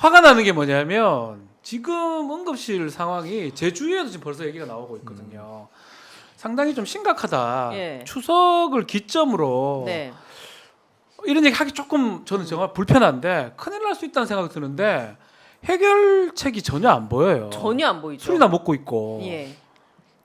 화가 나는 게 뭐냐면 지금 응급실 상황이 제 주위에도 지금 벌써 얘기가 나오고 있거든요. 상당히 좀 심각하다. 예. 추석을 기점으로 네. 이런 얘기 하기 조금 저는 정말 불편한데 큰일 날 수 있다는 생각이 드는데 해결책이 전혀 안 보여요. 전혀 안 보이죠. 술이나 먹고 있고 예.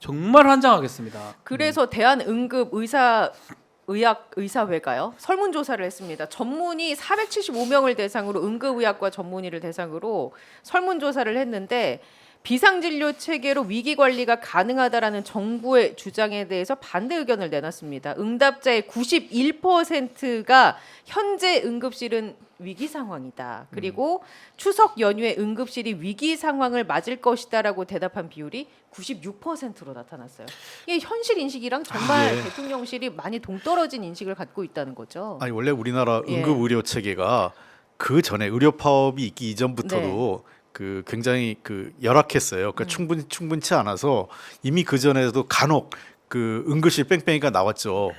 정말 환장하겠습니다. 그래서 대한응급의사회가요 설문조사를 했습니다. 전문의 475명을 대상으로 응급의학과 전문의를 대상으로 설문조사를 했는데 비상진료 체계로 위기 관리가 가능하다라는 정부의 주장에 대해서 반대 의견을 내놨습니다. 응답자의 91%가 현재 응급실은 위기 상황이다. 그리고 추석 연휴에 응급실이 위기 상황을 맞을 것이다라고 대답한 비율이 96%로 나타났어요. 이게 현실 인식이랑 정말 예. 대통령실이 많이 동떨어진 인식을 갖고 있다는 거죠. 아니 원래 우리나라 예. 응급 의료 체계가 그 전에 의료 파업이 있기 이전부터도 그 굉장히 그 열악했어요. 그러니까 충분치 않아서 이미 그 전에도 간혹 그 응급실 뺑뺑이가 나왔죠.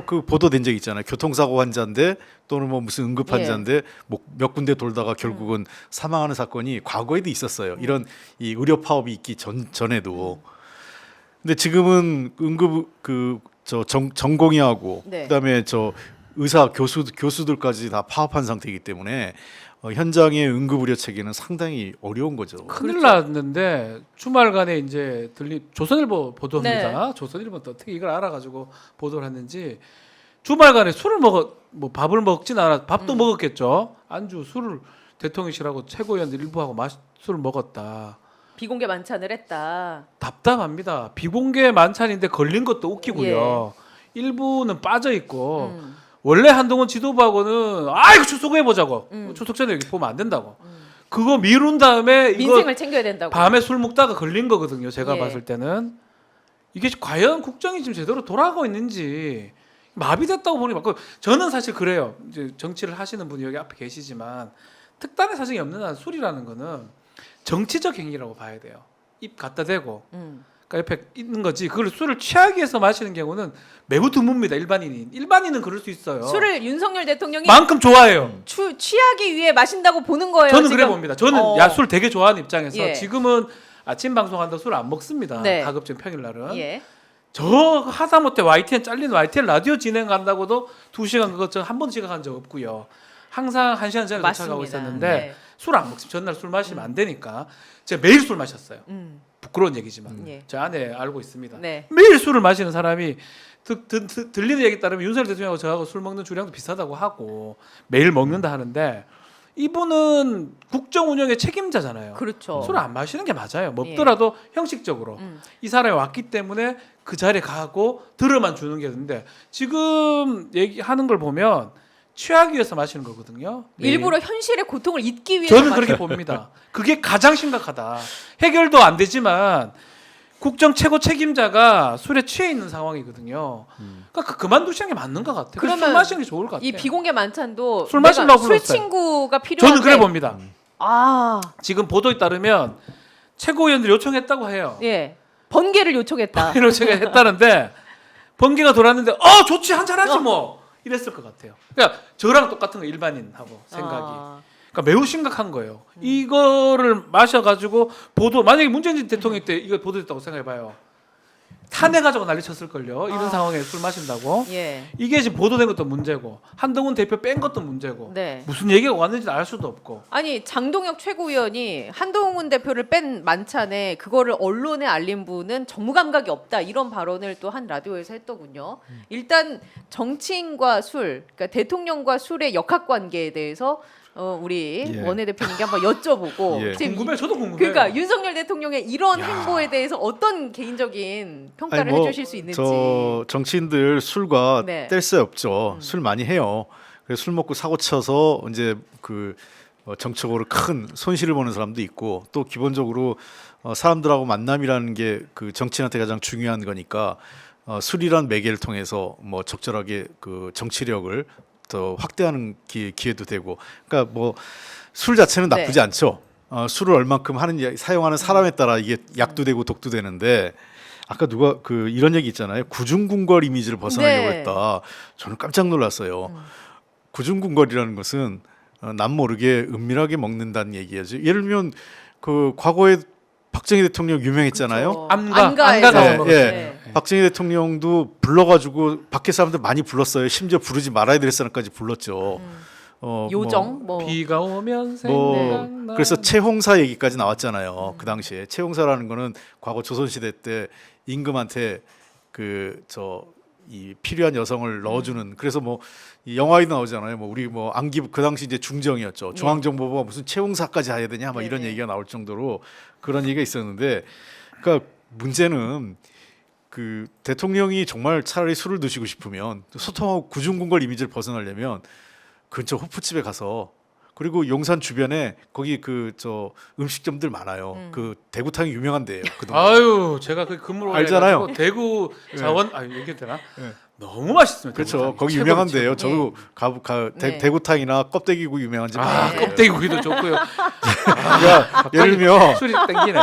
그 보도된 적 있잖아요. 교통사고 환자인데 또는 뭐 무슨 응급 환자인데 뭐 몇 군데 돌다가 결국은 사망하는 사건이 과거에도 있었어요. 이런 이 의료 파업이 있기 전에도. 근데 지금은 응급 그 저 전공의하고 네. 그다음에 저 의사 교수들까지 다 파업한 상태이기 때문에 현장의 응급 의료 체계는 상당히 어려운 거죠. 큰일 났는데 주말간에 이제 조선일보 보도입니다. 네. 조선일보는 또 어떻게 이걸 알아가지고 보도를 했는지 주말간에 술을 뭐 밥을 먹진 않아 밥도 먹었겠죠. 안주 술을 대통령실하고 최고위원들 일부하고 술을 먹었다. 비공개 만찬을 했다. 답답합니다. 비공개 만찬인데 걸린 것도 웃기고요. 일부는 빠져 있고 원래 한동훈 지도부하고는 이거 추석에 보자고 추석 전에 여기 보면 안 된다고 그거 미룬 다음에 이거 민생을 챙겨야 된다고. 밤에 술 먹다가 걸린 거거든요. 제가 예. 봤을 때는 이게 과연 국정이 지금 제대로 돌아가고 있는지 마비됐다고 보니 맞고 저는 사실 그래요. 이제 정치를 하시는 분이 여기 앞에 계시지만 특단의 사정이 없는 한 술이라는 거는 정치적 행위라고 봐야 돼요. 입 갖다 대고 그러니까 옆에 있는 거지. 그걸 술을 취하기 위해서 마시는 경우는 매우 드뭅니다. 일반인은 그럴 수 있어요. 술을 윤석열 대통령이 만큼 좋아해요. 취하기 위해 마신다고 보는 거예요. 저는 지금. 그래 봅니다. 저는 술 되게 좋아하는 입장에서 예. 지금은 아침 방송한다 술 안 먹습니다. 네. 가급적 평일날은. 예. 저 하다못해 YTN 잘린 YTN 라디오 진행 간다고도 2시간 그것 한 번 지각한 적 없고요. 항상 1시간 전에 도착하고 맞습니다. 있었는데 네. 술 안 먹습니다. 전날 술 마시면 안 되니까 제가 매일 술 마셨어요. 부끄러운 얘기지만 예. 제 아내 알고 있습니다. 네. 매일 술을 마시는 사람이 들리는 얘기 따르면 윤석열 대통령하고 저하고 술 먹는 주량도 비슷하다고 하고 매일 먹는다 하는데 이분은 국정 운영의 책임자잖아요. 그렇죠. 술을 안 마시는 게 맞아요. 먹더라도 형식적으로 이 사람이 왔기 때문에 그 자리에 가고 들어만 주는 게 있는데 지금 얘기하는 걸 보면 취하기 위해서 마시는 거거든요. 일부러 현실의 고통을 잊기 위해서 저는 그렇게 봅니다. 그게 가장 심각하다. 해결도 안 되지만 국정 최고 책임자가 술에 취해 있는 상황이거든요. 그러니까 그만두시는 게 맞는 것 같아요. 그러면 술 마시는 게 좋을 것 같아요. 이 비공개 만찬도 술 마시려고 술 불렀어요. 친구가 필요한데 저는 그래 봅니다. 아, 지금 보도에 따르면 최고위원들이 요청했다고 해요. 예. 번개를 요청했다. 이렇게 했다는데 번개가 돌았는데 좋지 한잔 하지 뭐 이랬을 것 같아요. 그러니까 저랑 똑같은 거 일반인하고 생각이. 그러니까 매우 심각한 거예요. 이거를 마셔가지고 만약에 문재인 대통령 때 이거 보도됐다고 생각해봐요. 탄핵가지고 난리쳤을 걸요. 이런 상황에 술 마신다고. 예. 이게 지금 보도된 것도 문제고 한동훈 대표 뺀 것도 문제고 네. 무슨 얘기가 왔는지 알 수도 없고. 아니 장동혁 최고위원이 한동훈 대표를 뺀 만찬에 그거를 언론에 알린 분은 정무 감각이 없다 이런 발언을 또 한 라디오에서 했더군요. 일단 정치인과 술, 그러니까 대통령과 술의 역학관계에 대해서 우리 예. 원내대표님께 한번 여쭤보고 예. 지금 궁금해. 저도 궁금해요. 그러니까 윤석열 대통령의 이런 야. 행보에 대해서 어떤 개인적인 평가를 아니, 뭐 해주실 수 있는지. 저 정치인들 술과 네. 뗄 새 없죠. 술 많이 해요. 그래서 술 먹고 사고 쳐서 이제 그 정책으로 큰 손실을 보는 사람도 있고 또 기본적으로 사람들하고 만남이라는 게 그 정치인한테 가장 중요한 거니까 술이란 매개를 통해서 뭐 적절하게 그 정치력을 더 확대하는 기회도 되고 그러니까 뭐 술 자체는 나쁘지 네. 않죠. 술을 얼만큼 사용하는 사람에 따라 이게 약도 되고 독도 되는데 아까 누가 그 이런 얘기 있잖아요. 구중궁궐 이미지를 벗어나려고 네. 했다. 저는 깜짝 놀랐어요. 구중궁궐이라는 것은 남 모르게 은밀하게 먹는다는 얘기야죠. 예를 들면 그 과거에 박정희 대통령 유명했잖아요. 그쵸. 안가 안가에서. 나와 예, 먹었어요. 네. 박정희 대통령도 불러가지고 밖에 사람들 많이 불렀어요. 심지어 부르지 말아야 될 사람까지 불렀죠. 요정 뭐 비가 오면 뭐 생각나. 그래서 채홍사 얘기까지 나왔잖아요. 그 당시에 채홍사라는 거는 과거 조선시대 때 임금한테 이 필요한 여성을 넣어주는 그래서 뭐 이 영화에도 나오잖아요. 뭐 우리 뭐 안기부 그 당시 이제 중정이었죠. 중앙정보부가 무슨 채용사까지 해야 되냐 막 이런 네네. 얘기가 나올 정도로 그런 얘기가 있었는데, 그러니까 문제는 그 대통령이 정말 차라리 술을 드시고 싶으면 소통하고 구중궁궐 이미지를 벗어나려면 근처 호프집에 가서, 그리고 용산 주변에 거기 음식점들 많아요. 그 대구탕이 유명한 데예요. 그동안. 아유, 제가 그 근무를 알잖아요. 해가지고 대구 자원 얘기해도 되나? 네. 너무 맛있습니다. 그렇죠. 대구탕이. 거기 최고죠, 유명한 데예요. 최고. 저도 네. 대구탕이나 껍데기국 유명한 집 많아요. 껍데기구이도 좋고요. 그러니까 예를 들면 술이 땡기네.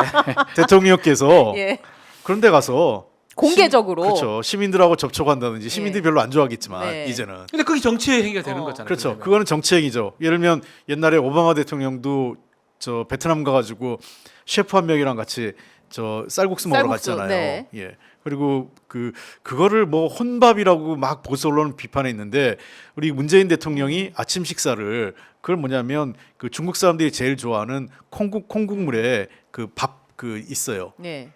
대통령께서 예. 그런 데 가서 공개적으로 그렇죠. 시민들하고 접촉한다든지 시민들이 예. 별로 안 좋아하겠지만 네. 이제는 근데 그게 정치의 행위가 되는 거잖아요. 그렇죠. 그러면. 그거는 정치행위죠. 예를 들면 옛날에 오바마 대통령도 저 베트남 가가지고 셰프 한 명이랑 같이 쌀국수 먹으러 쌀국수, 갔잖아요. 네. 예. 그리고 그거를 뭐 혼밥이라고 막 보수 언론은 비판했는데, 우리 문재인 대통령이 아침 식사를 그걸 뭐냐면 그 중국 사람들이 제일 좋아하는 콩국물에 그 밥 있어요. 네.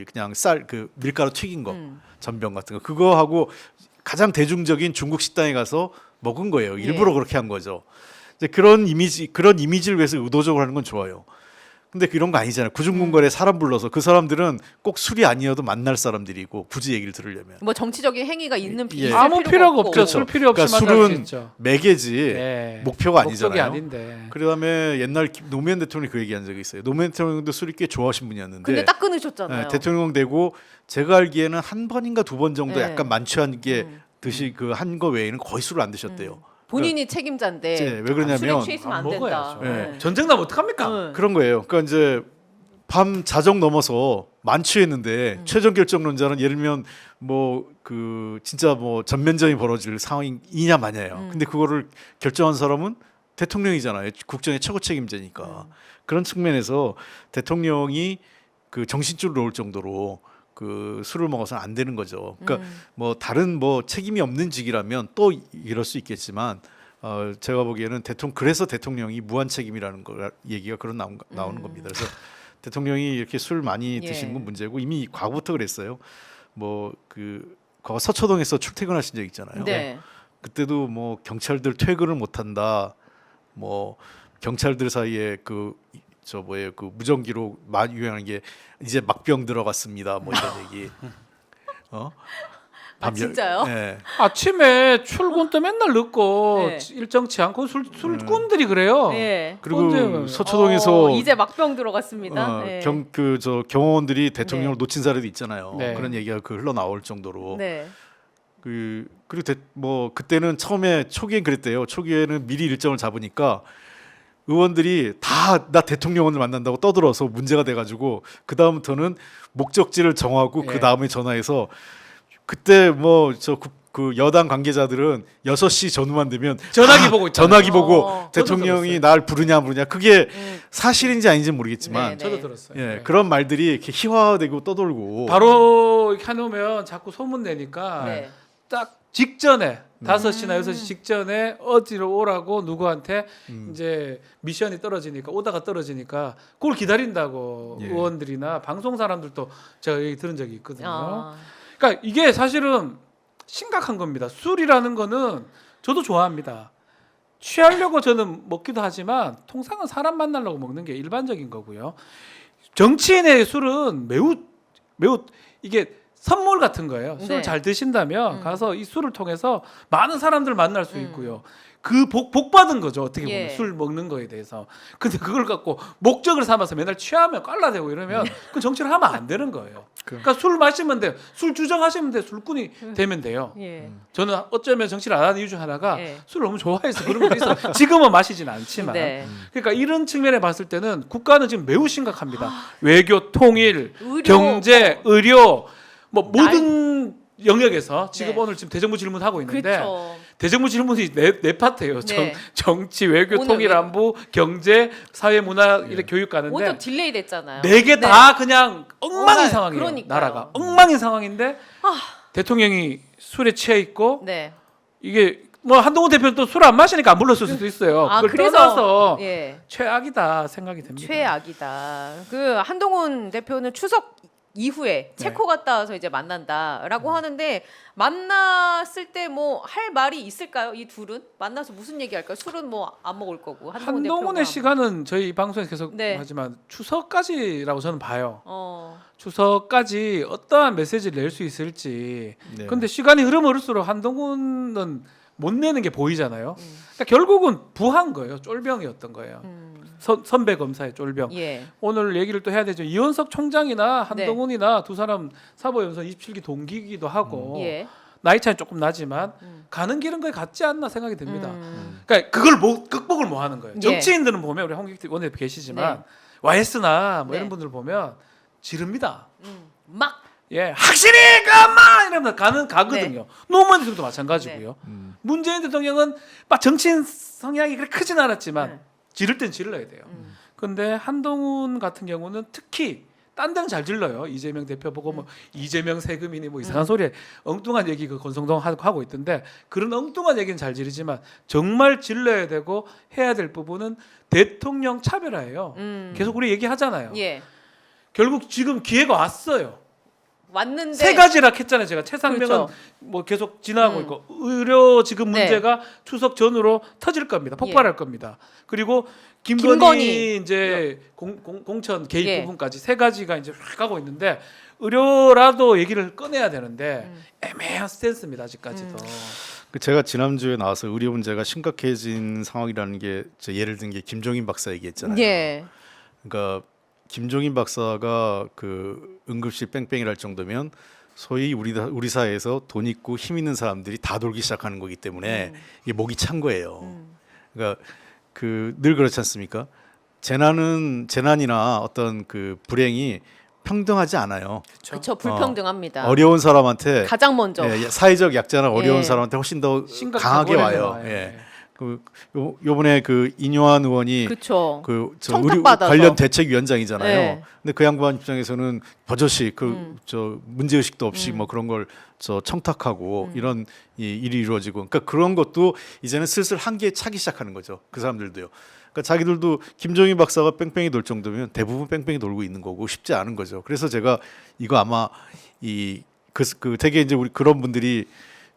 그냥 쌀 밀가루 튀긴 거 전병 같은 거 그거 하고 가장 대중적인 중국 식당에 가서 먹은 거예요. 일부러 예. 그렇게 한 거죠. 이제 그런 이미지를 위해서 의도적으로 하는 건 좋아요. 근데 이런 거 아니잖아요. 구중궁궐에 사람 불러서 그 사람들은 꼭 술이 아니어도 만날 사람들이고 굳이 얘기를 들으려면 뭐 정치적인 행위가 있는 예. 있을 아무 필요가 없죠. 그렇죠. 술 필요 없이 그러니까 만날 수 술은 있죠. 매개지 네. 목표가 목적이 아니잖아요. 아닌데. 그다음에 옛날 노무현 대통령이 그 얘기한 적이 있어요. 노무현 대통령도 술이 꽤 좋아하신 분이었는데 근데 딱 끊으셨잖아요. 네, 대통령 되고 제가 알기에는 한 번인가 두 번 정도 네. 약간 만취한 게 듯이 한 거 외에는 거의 술을 안 드셨대요. 본인이 책임자인데 네, 왜 그러냐면 술에 취했으면 안 안 된다. 먹어야죠. 네. 전쟁 나면 어떡합니까? 네. 그런 거예요. 그러니까 이제 밤 자정 넘어서 만취했는데 최종 결정론자는 예를 들면 진짜 전면전이 벌어질 상황이냐 마냐예요. 근데 그거를 결정한 사람은 대통령이잖아요. 국정의 최고 책임자니까. 그런 측면에서 대통령이 정신줄 놓을 정도로 술을 먹어서는 안 되는 거죠. 그러니까 다른 책임이 없는 직이라면 또 이럴 수 있겠지만 제가 보기에는 그래서 대통령이 무한 책임이라는 얘기가 나오는 겁니다. 그래서 대통령이 이렇게 술 많이 예. 드시는 건 문제고 이미 과거부터 그랬어요. 과거 서초동에서 출퇴근하신 적 있잖아요. 네. 그때도 경찰들 퇴근을 못 한다. 경찰들 사이에 무전기로 많이 유행하는 게 이제 막병 들어갔습니다. 이런 얘기. 진짜요? 네. 아침에 출근 때 맨날 늦고 네. 일정치 않고 술꾼들이 그래요. 네. 그리고 언제- 서초동에서 이제 막병 들어갔습니다. 네. 경호원들이 대통령을 네. 놓친 사례도 있잖아요. 네. 그런 얘기가 흘러 나올 정도로. 네. 그리고 그때는 초기엔 그랬대요. 초기에는 미리 일정을 잡으니까 의원들이 다 나 대통령을 만난다고 떠들어서 문제가 돼가지고 그 다음부터는 목적지를 정하고 예. 그 다음에 전화해서 그때 그 여당 관계자들은 6시 전후만 되면 전화기 보고 있잖아요. 전화기 보고 저도 대통령이 들었어요. 날 부르냐 안 부르냐 그게 사실인지 아닌지는 모르겠지만 네, 네. 저도 들었어요. 예, 네. 그런 말들이 이렇게 희화되고 떠돌고 바로 이렇게 해놓으면 자꾸 소문 내니까 네. 딱 직전에 5시나 6시 직전에 어디로 오라고 누구한테 이제 미션이 떨어지니까 그걸 기다린다고 예. 의원들이나 방송 사람들도 제가 얘기 들은 적이 있거든요. 아. 그러니까 이게 사실은 심각한 겁니다. 술이라는 거는 저도 좋아합니다. 취하려고 저는 먹기도 하지만 통상은 사람 만나려고 먹는 게 일반적인 거고요. 정치인의 술은 매우 이게 선물 같은 거예요. 술을 네. 잘 드신다면 가서 이 술을 통해서 많은 사람들을 만날 수 있고요. 그 복 받은 거죠. 어떻게 보면 예. 술 먹는 거에 대해서. 근데 그걸 갖고 목적을 삼아서 맨날 취하면 깔라대고 이러면 그 정치를 하면 안 되는 거예요. 그러니까 술 마시면 돼요. 술 주정하시면 돼요. 술꾼이 되면 돼요. 예. 저는 어쩌면 정치를 안 하는 이유 중 하나가 예. 술을 너무 좋아해서 그런 것도 있어. 지금은 마시진 않지만. 네. 그러니까 이런 측면에 봤을 때는 국가는 지금 매우 심각합니다. 외교, 통일, 의료, 경제, 의료, 모든 영역에서 지금 네. 오늘 지금 대정부 질문하고 있는데 그렇죠. 대정부 질문이 네 파트예요. 네. 정치, 외교, 오늘 통일안보, 경제, 사회, 문화 이렇게 교육 가는데 오늘 딜레이 됐잖아요. 네 개 다 그냥 엉망인 상황이에요. 그러니까요. 나라가 엉망인 상황인데 대통령이 술에 취해 있고 네. 이게 뭐 한동훈 대표는 또 술 안 마시니까 안 불렀을 수도 있어요. 아, 그걸 그래서 떠나서 예. 최악이다 생각이 듭니다. 최악이다. 그 한동훈 대표는 추석 이후에 네. 체코 갔다 와서 이제 만난다라고 하는데 만났을 때 뭐 할 말이 있을까요? 이 둘은 만나서 무슨 얘기할까요? 술은 뭐 안 먹을 거고 한동훈 한동훈의 대표가 시간은 저희 방송에서 계속 네. 하지만 추석까지라고 저는 봐요. 어. 추석까지 어떠한 메시지를 낼 수 있을지. 네. 근데 시간이 흐를수록 한동훈은 못 내는 게 보이잖아요. 그러니까 결국은 부한 거예요. 쫄병이었던 거예요. 선배 검사의 쫄병. 예. 오늘 얘기를 또 해야 되죠. 이원석 총장이나 한동훈이나 두 사람 사법연수원 27기 동기이기도 하고 예. 나이 차이 조금 나지만 가는 길은 거의 같지 않나 생각이 듭니다. 음. 그러니까 그걸 극복을 못 하는 거예요. 예. 정치인들은 보면 우리 홍익 원내대표 계시지만 네. YS나 뭐 네. 이런 분들 보면 지릅니다. 막 예, 확실히 가마 이러면 가거든요. 네. 노무현 대통령도 마찬가지고요. 음. 문재인 대통령은 막 정치인 성향이 그렇게 크진 않았지만 네. 지를 땐 질러야 돼요. 근데 한동훈 같은 경우는 특히 딴 데는 잘 질러요. 이재명 대표 보고 뭐 이재명 세금이니 뭐 이상한 소리에 엉뚱한 얘기 그 권성동 하고 있던데 그런 엉뚱한 얘기는 잘 지르지만 정말 질러야 되고 해야 될 부분은 대통령 차별화예요. 계속 우리 얘기하잖아요. 예. 결국 지금 기회가 왔어요. 왔는데 세 가지라 했잖아요. 제가 최상병은 그렇죠. 뭐 계속 지나가고 있고 의료 지금 네. 문제가 추석 전으로 터질 겁니다. 폭발할 겁니다. 그리고 김건희. 김건희 이제 공천 개입 예. 부분까지 세 가지가 이제 확 가고 있는데 의료라도 얘기를 꺼내야 되는데 애매한 스탠스입니다. 아직까지도. 그 제가 지난주에 나와서 의료 문제가 심각해진 상황이라는 게 예를 든 게 김종인 박사 얘기했잖아요. 예. 그러니까 김종인 박사가 그 응급실 뺑뺑이를 할 정도면 소위 우리 사회에서 돈 있고 힘 있는 사람들이 다 돌기 시작하는 거기 때문에 이게 목이 찬 거예요. 그러니까 그 늘 그렇지 않습니까? 재난이나 어떤 그 불행이 평등하지 않아요. 그렇죠. 불평등합니다. 어려운 사람한테 가장 먼저 예, 사회적 약자나 어려운 예. 사람한테 훨씬 더 심각하게 강하게 와요. 예. 요번에 그 인요한 의원이 그렇죠. 저 의료 청탁받아서. 관련 대책위원장이잖아요. 네. 근데 그 양반 입장에서는 버젓이 저 문제 의식도 없이 뭐 그런 걸 저 청탁하고 이런 일이 이루어지고, 그러니까 그런 것도 이제는 슬슬 한계에 차기 시작하는 거죠. 그 사람들도요. 그러니까 자기들도 김종인 박사가 뺑뺑이 돌 정도면 대부분 뺑뺑이 돌고 있는 거고 쉽지 않은 거죠. 그래서 제가 이거 아마 그 되게 이제 우리 그런 분들이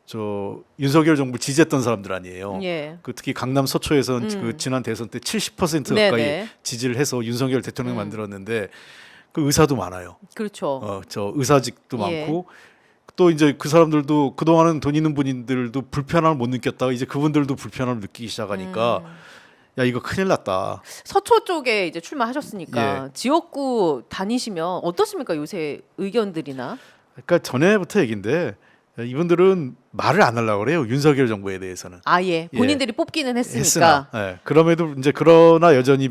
저 윤석열 정부 지지했던 사람들 아니에요. 예. 그 특히 강남 서초에서는 그 지난 대선 때 70% 네네. 가까이 지지를 해서 윤석열 대통령 만들었는데 그 의사도 많아요. 그렇죠. 저 의사직도 예. 많고 또 이제 그 사람들도 그 동안은 돈 있는 분들도 불편함을 못 느꼈다가 이제 그분들도 불편함을 느끼기 시작하니까 야 이거 큰일 났다. 서초 쪽에 이제 출마하셨으니까 예. 지역구 다니시면 어떻습니까? 요새 의견들이나 그러니까 전에부터 얘긴데 이분들은 말을 안 하려고 그래요. 윤석열 정부에 대해서는. 아예 본인들이 뽑기는 했으니까. 했으나 그럼에도 이제 그러나 여전히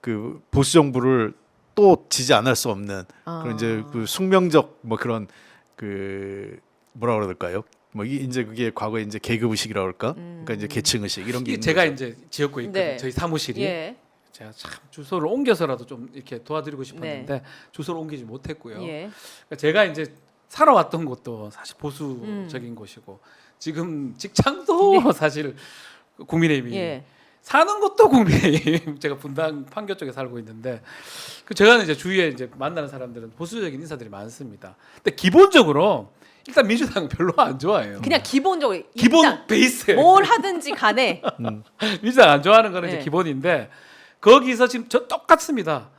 그 보수 정부를 또 지지 않을 수 없는 그런 이제 그 숙명적 뭐 그런 그 뭐라 그럴까요? 뭐 이제 그게 과거에 이제 계급 의식이라고 할까? 그러니까 이제 계층 의식 이런 게 있는 제가 거죠. 이제 지역구에 있거든요. 네. 저희 사무실이. 예. 제가 참 주소를 옮겨서라도 좀 이렇게 도와드리고 싶었는데 주소를 옮기지 못했고요. 예. 그러니까 제가 이제 살아왔던 곳도 사실 보수적인 곳이고 지금 직장도 사실 국민의힘이 예. 사는 곳도 국민의힘 제가 분당 판교 쪽에 살고 있는데 제가 이제 주위에 이제 만나는 사람들은 보수적인 인사들이 많습니다. 근데 기본적으로 일단 민주당은 별로 안 좋아해요. 그냥 기본적으로 기본 일단 베이스에 뭘 하든지 간에 민주당 안 좋아하는 거는 네. 이제 기본인데 거기서 지금 저 똑같습니다.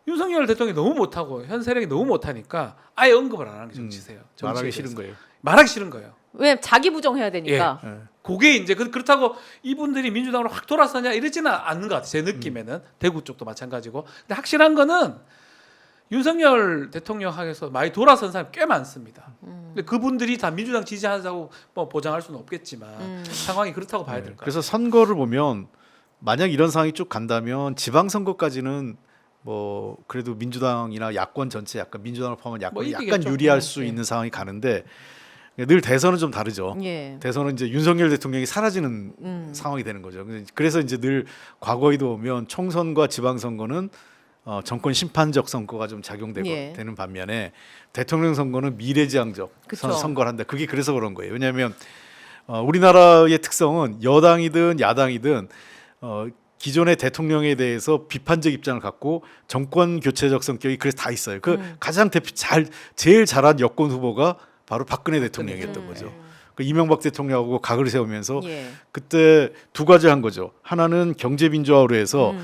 윤석열 대통령이 너무 못하고 현 세력이 너무 못하니까 아예 언급을 안 하는 게 정치세요. 말하기 싫은 거예요. 말하기 싫은 거예요. 왜냐면 자기 부정해야 되니까. 예. 그게 이제 그렇다고 이분들이 민주당으로 확 돌아서냐 이러지는 않는 것 같아요. 제 느낌에는 대구 쪽도 마찬가지고. 근데 확실한 거는 윤석열 대통령에서 많이 돌아선 사람이 꽤 많습니다. 근데 그분들이 다 민주당 지지하자고 뭐 보장할 수는 없겠지만 상황이 그렇다고 봐야 될 거예요. 그래서 선거를 보면 만약 이런 상황이 쭉 간다면 지방선거까지는 뭐 그래도 민주당이나 야권 전체 약간 민주당을 포함한 야권이 뭐 약간 이기겠죠. 유리할 수 네. 있는 상황이 가는데 늘 대선은 좀 다르죠. 예. 대선은 이제 윤석열 대통령이 사라지는 상황이 되는 거죠. 그래서 이제 늘 과거에도 보면 총선과 지방선거는 정권 심판적 선거가 좀 작용되고 예. 되는 반면에 대통령 선거는 미래지향적 그쵸. 선거를 한다. 그게 그래서 그런 거예요. 왜냐하면 우리나라의 특성은 여당이든 야당이든 기존의 대통령에 대해서 비판적 입장을 갖고 정권 교체적 성격이 그래서 다 있어요. 그 가장 제일 잘한 여권 후보가 바로 박근혜 대통령이었던 거죠. 그 이명박 대통령하고 각을 세우면서 예. 그때 두 가지 한 거죠. 하나는 경제민주화로 해서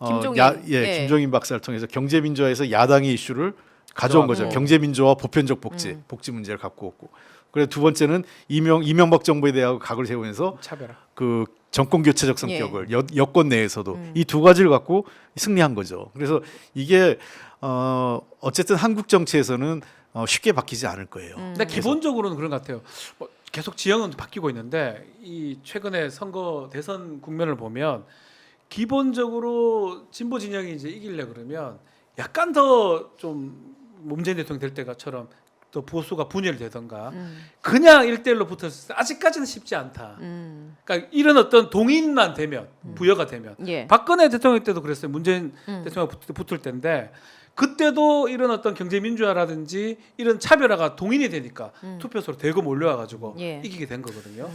김종인. 예. 김종인 박사를 통해서 경제민주화에서 야당의 이슈를 가져온 거죠. 경제민주화, 보편적 복지 문제를 갖고 왔고. 그래 두 번째는 이명박 정부에 대하여 각을 세우면서 차별화. 그 정권 교체적 성격을 여권 내에서도 이 두 가지를 갖고 승리한 거죠. 그래서 이게 어쨌든 한국 정치에서는 쉽게 바뀌지 않을 거예요. 근데 기본적으로는 그런 것 같아요. 뭐 계속 지형은 바뀌고 있는데 이 최근에 선거 대선 국면을 보면 기본적으로 진보 진영이 이제 이기려 그러면 약간 더 좀 문재인 대통령 될 때가처럼 또 보수가 분열되던가 그냥 1대1로 붙었을 때 아직까지는 쉽지 않다. 그러니까 이런 어떤 동인만 되면 부여가 되면 예. 박근혜 대통령 때도 그랬어요. 문재인 대통령 붙을 때인데 그때도 이런 어떤 경제 민주화라든지 이런 차별화가 동인이 되니까 투표소로 대거 몰려와가지고 예. 이기게 된 거거든요.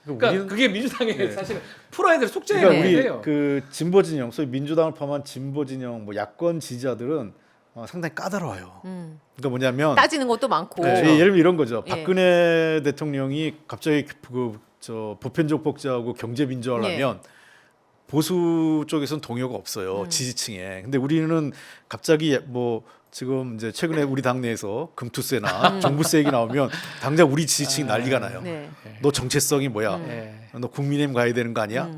그러니까 그러니까 그게 민주당의 사실 풀어야 될 숙제예요. 그러니까 우리 그래요. 그 진보 진영, 소위 민주당을 포함한 진보 진영, 뭐 야권 지지자들은 상당히 까다로워요. 그러니까 뭐냐면 따지는 것도 많고. 예를 들면 이런 거죠. 예. 박근혜 대통령이 갑자기 보편적 복지하고 경제 민주화를 예. 하면 보수 쪽에서는 동요가 없어요. 지지층에. 근데 우리는 갑자기 뭐 지금 이제 최근에 우리 당내에서 금투세나 종부세 얘기 나오면 당장 우리 지지층이 난리가 나요. 네. 너 정체성이 뭐야? 예. 너 국민의힘 가야 되는 거 아니야?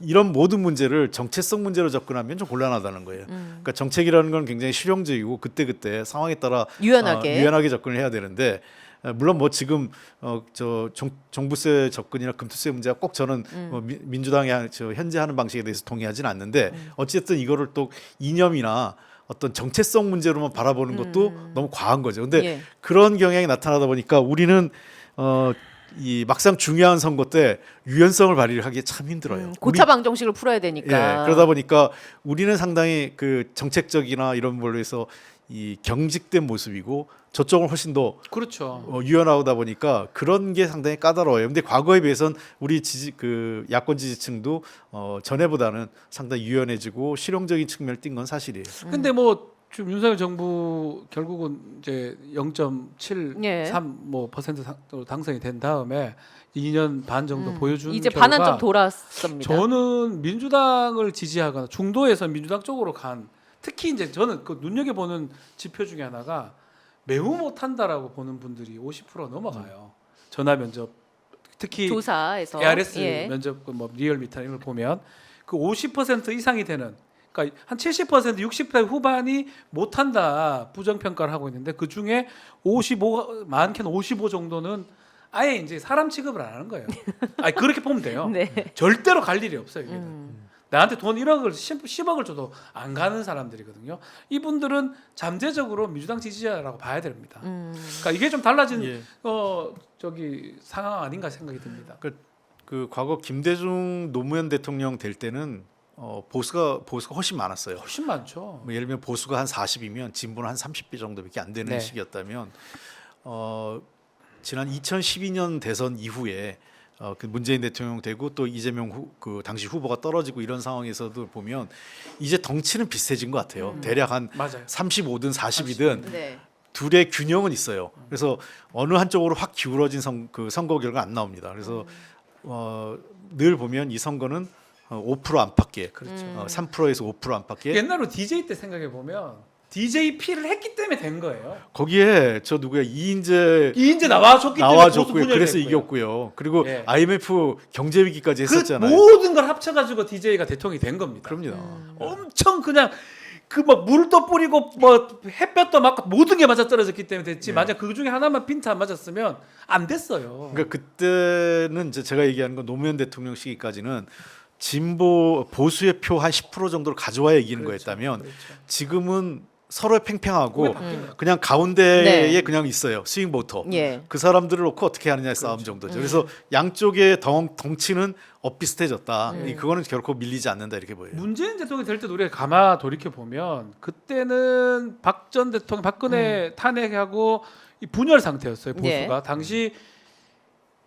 이런 모든 문제를 정체성 문제로 접근하면 좀 곤란하다는 거예요. 그러니까 정책이라는 건 굉장히 실용적이고 그때 상황에 따라 유연하게 접근을 해야 되는데 물론 뭐 지금 종부세 접근이나 금투세 문제가 꼭 저는 민주당이 현재 하는 방식에 대해서 동의하지는 않는데 어쨌든 이거를 또 이념이나 어떤 정체성 문제로만 바라보는 것도 너무 과한 거죠. 근데 예. 그런 경향이 나타나다 보니까 우리는 이 막상 중요한 선거 때 유연성을 발휘하기 참 힘들어요. 고차 방정식을 풀어야 되니까. 그러다 보니까 우리는 상당히 그 정책적이나 이런 걸로 해서 이 경직된 모습이고 저쪽은 훨씬 더 그렇죠. 유연하다 보니까 그런 게 상당히 까다로워요. 근데 과거에 비해서는 우리 야권 지지층도 전에보다는 상당히 유연해지고 실용적인 측면을 띈 건 사실이에요. 근데 뭐 지금 윤석열 정부 결국은 이제 0.73 예. 뭐 퍼센트로 당선이 된 다음에 2년 반 정도 보여준 이제 결과 반환 좀 돌았습니다. 저는 민주당을 지지하거나 중도에서 민주당 쪽으로 간 특히 이제 저는 그 눈여겨보는 지표 중에 하나가 매우 못한다라고 보는 분들이 50% 넘어가요. 전화 면접 특히 조사에서 ARS 예. 면접 뭐 리얼미터 이런 걸 보면 그 50% 이상이 되는 그러니까 한 70% 60대 후반이 못한다 부정평가를 하고 있는데 그 중에 55 많게는 55 정도는 아예 이제 사람 취급을 안 하는 거예요. 아니 그렇게 보면 돼요. 네. 절대로 갈 일이 없어요. 이게는. 나한테 돈 1억을 10억을 줘도 안 가는 사람들이거든요. 이분들은 잠재적으로 민주당 지지자라고 봐야 됩니다. 그러니까 이게 좀 달라진 예. 상황 아닌가 생각이 듭니다. 그 과거 김대중 노무현 대통령 될 때는 보수가 훨씬 많았어요. 훨씬 많죠. 뭐 예를 들면 보수가 한 40이면 진보는 한 30배 정도밖에 안 되는 네. 시기였다면 지난 2012년 대선 이후에 그 문재인 대통령 되고 또 이재명 그 당시 후보가 떨어지고 이런 상황에서도 보면 이제 덩치는 비슷해진 것 같아요. 대략 한 맞아요. 35든 40이든 네. 둘의 균형은 있어요. 그래서 어느 한쪽으로 확 기울어진 선거 결과 안 나옵니다. 그래서 늘 보면 이 선거는 5% 안팎에, 그렇죠. 3%에서 5% 안팎에. 옛날로 DJ 때 생각해 보면 DJP를 했기 때문에 된 거예요. 거기에 저 누구야 이인재 이인재 나와줬기 때문에 나와줬고요. 그래서 이겼고요. 그리고 예. IMF 경제 위기까지 했었잖아요. 그 모든 걸 합쳐가지고 DJ가 대통령이 된 겁니다. 그럼요. 엄청 그냥 그 막 물도 뿌리고 뭐 햇볕도 맞고 모든 게 맞아 떨어졌기 때문에 됐지. 네. 만약 그 중에 하나만 빈타 안 맞았으면 안 됐어요. 그러니까 그때는 이제 제가 얘기하는 건 노무현 대통령 시기까지는 진보 보수의 표 한 10% 정도를 가져와야 이기는 거였다면 그렇죠. 지금은 서로 팽팽하고 그게 바뀐 거야. 그냥 가운데에 네. 그냥 있어요. 스윙 보터. 예. 그 사람들을 놓고 어떻게 하느냐의 싸움 정도죠. 그래서 양쪽의 덩치는 엇비슷해졌다. 그거는 결코 밀리지 않는다 이렇게 보여요. 문재인 대통령이 될 때도 우리가 가만 돌이켜 보면 그때는 박 전 대통령 박근혜 탄핵하고 이 분열 상태였어요. 보수가 네. 당시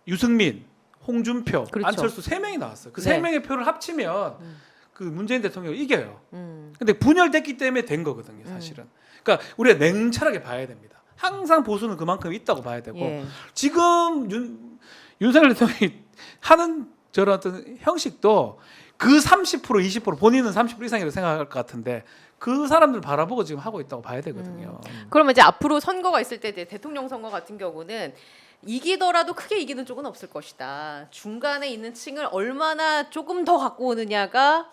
유승민, 홍준표, 그렇죠. 안철수 세 명이 나왔어요. 그 네. 세 명의 표를 합치면 그 문재인 대통령이 이겨요. 음. 근데 분열됐기 때문에 된 거거든요, 사실은. 그러니까 우리가 냉철하게 봐야 됩니다. 항상 보수는 그만큼 있다고 봐야 되고 예. 지금 윤석열 대통령이 하는 저런 어떤 형식도 그 30% 20% 본인은 30% 이상이라고 생각할 것 같은데 그 사람들 바라보고 지금 하고 있다고 봐야 되거든요. 그러면 이제 앞으로 선거가 있을 때 이제 대통령 선거 같은 경우는 이기더라도 크게 이기는 쪽은 없을 것이다. 중간에 있는 층을 얼마나 조금 더 갖고 오느냐가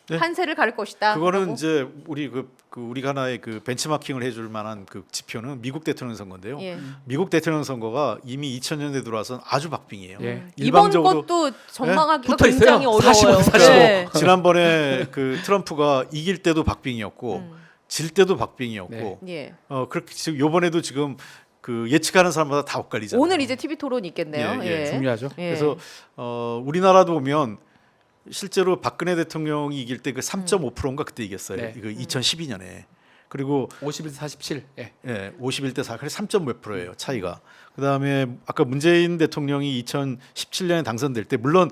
네. 판세를 가를 것이다. 그거는 라고? 이제 우리 우리가 하나의 그 벤치마킹을 해줄 만한 그 지표는 미국 대통령 선거인데요. 예. 미국 대통령 선거가 이미 2000년대 들어와서 아주 박빙이에요. 예. 이번 일방적으로 것도 전망하기가 붙어 있어요. 굉장히 어려워요. 45. 네. 지난번에 그 트럼프가 이길 때도 박빙이었고 질 때도 박빙이었고 예. 그렇게 지금 요번에도 지금 그 예측하는 사람마다 다 엇갈리잖아요. 오늘 이제 TV 토론이 있겠네요. 예, 예. 예. 중요하죠. 예. 그래서 우리나라도 보면 실제로 박근혜 대통령이 이길 때 그 3.5%인가 그때 이겼어요. 네. 이거 2012년에. 그리고 51대 47. 예. 예, 51대 4, 그래서 3.몇 프로예요 차이가. 그다음에 아까 문재인 대통령이 2017년에 당선될 때 물론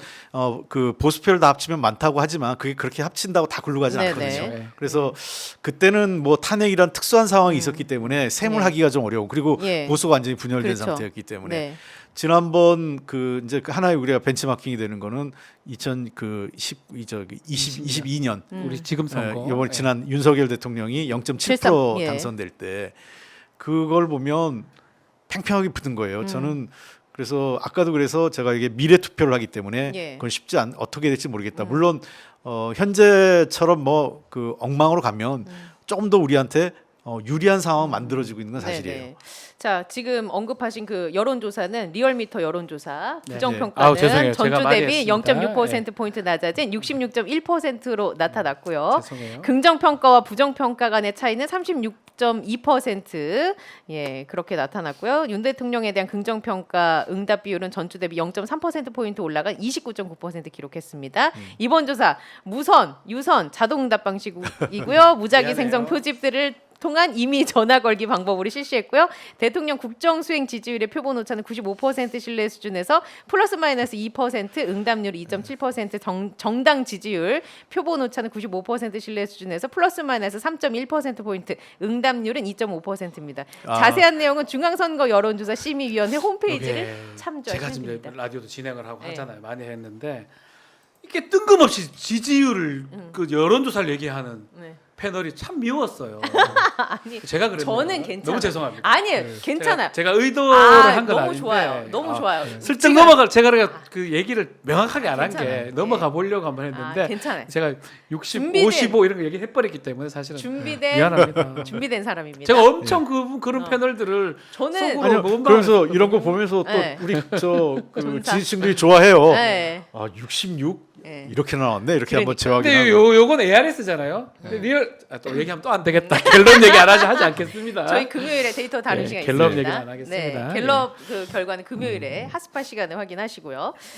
그 보수표를 다 합치면 많다고 하지만 그게 그렇게 합친다고 다 굴러가지 네네. 않거든요. 네. 그래서 그때는 뭐 탄핵이란 특수한 상황이 있었기 때문에 셈을하기가 좀 어려워. 그리고 예. 보수가 완전히 분열된 그렇죠. 상태였기 때문에 네. 지난번 그 이제 그 하나의 우리가 벤치마킹이 되는 거는 2022년 우리 지금 선거. 이번 예. 지난 윤석열 대통령이 0.7% 73, 예. 당선될 때 그걸 보면 팽팽하게 붙은 거예요. 저는 그래서 아까도 그래서 제가 이게 미래 투표를 하기 때문에 예. 그건 쉽지 않 어떻게 될지 모르겠다. 물론 현재처럼 뭐 그 엉망으로 가면 조금 더 우리한테 유리한 상황 만들어지고 있는 건 사실이에요. 네네. 자, 지금 언급하신 그 여론조사는 리얼미터 여론조사 네. 부정평가는 아우, 죄송해요. 전주 제가 많이 대비 했습니다. 0.6% 포인트 낮아진 66.1%로 나타났고요. 죄송해요. 긍정평가와 부정평가 간의 차이는 36.2%. 예, 그렇게 나타났고요. 윤 대통령에 대한 긍정평가 응답 비율은 전주 대비 0.3% 포인트 올라간 29.9% 기록했습니다. 이번 조사 무선, 유선, 자동 응답 방식이고요. 무작위 미안해요. 생성 표집들을 통한 이미 전화 걸기 방법으로 실시했고요. 대통령 국정 수행 지지율의 표본 오차는 95% 신뢰 수준에서 플러스 마이너스 2%, 응답률 2.7%, 정당 지지율 표본 오차는 95% 신뢰 수준에서 플러스 마이너스 3.1% 포인트, 응답률은 2.5%입니다. 아. 자세한 내용은 중앙선거 여론조사 심의위원회 홈페이지를 제가 참조하시면 지금 됩니다. 라디오도 진행을 하고 네. 하잖아요. 많이 했는데 이게 뜬금없이 지지율을 그 여론조사를 얘기하는 네. 패널이 참 미웠어요. 아니, 제가 그랬네요. 저는 괜찮아요. 너무 죄송합니다. 아니에요, 괜찮아요. 제가 의도를 한 건 너무 아닌데 좋아요. 너무 좋아요. 슬쩍 넘어갈 제가 그 얘기를 명확하게 안 한 게 괜찮아요. 넘어가 보려고 한번 했는데 괜찮아요. 제가 60, 준비된- 55 이런 거 얘기해 버렸기 때문에 사실은 준비된 미안합니다. 준비된 사람입니다. 제가 엄청 그런 패널들을 저는 속으로 아니요. 모범당을 그래서 했었거든요. 이런 거 보면서 또 네. 우리 그 전사. 지지층들이 좋아해요. 네. 아, 66 네. 이렇게 나왔네. 이렇게 한번 그러니까. 재확인하고. 근데 요건 ARS잖아요. 리얼 또 얘기하면 또 안 되겠다. 갤럽 얘기 안 하지 않겠습니다. 저희 금요일에 데이터 다룬 네, 시간 갤럽 있습니다. 얘기는 안 하겠습니다. 네, 갤럽 그 결과는 금요일에 핫스팟 시간에 확인하시고요.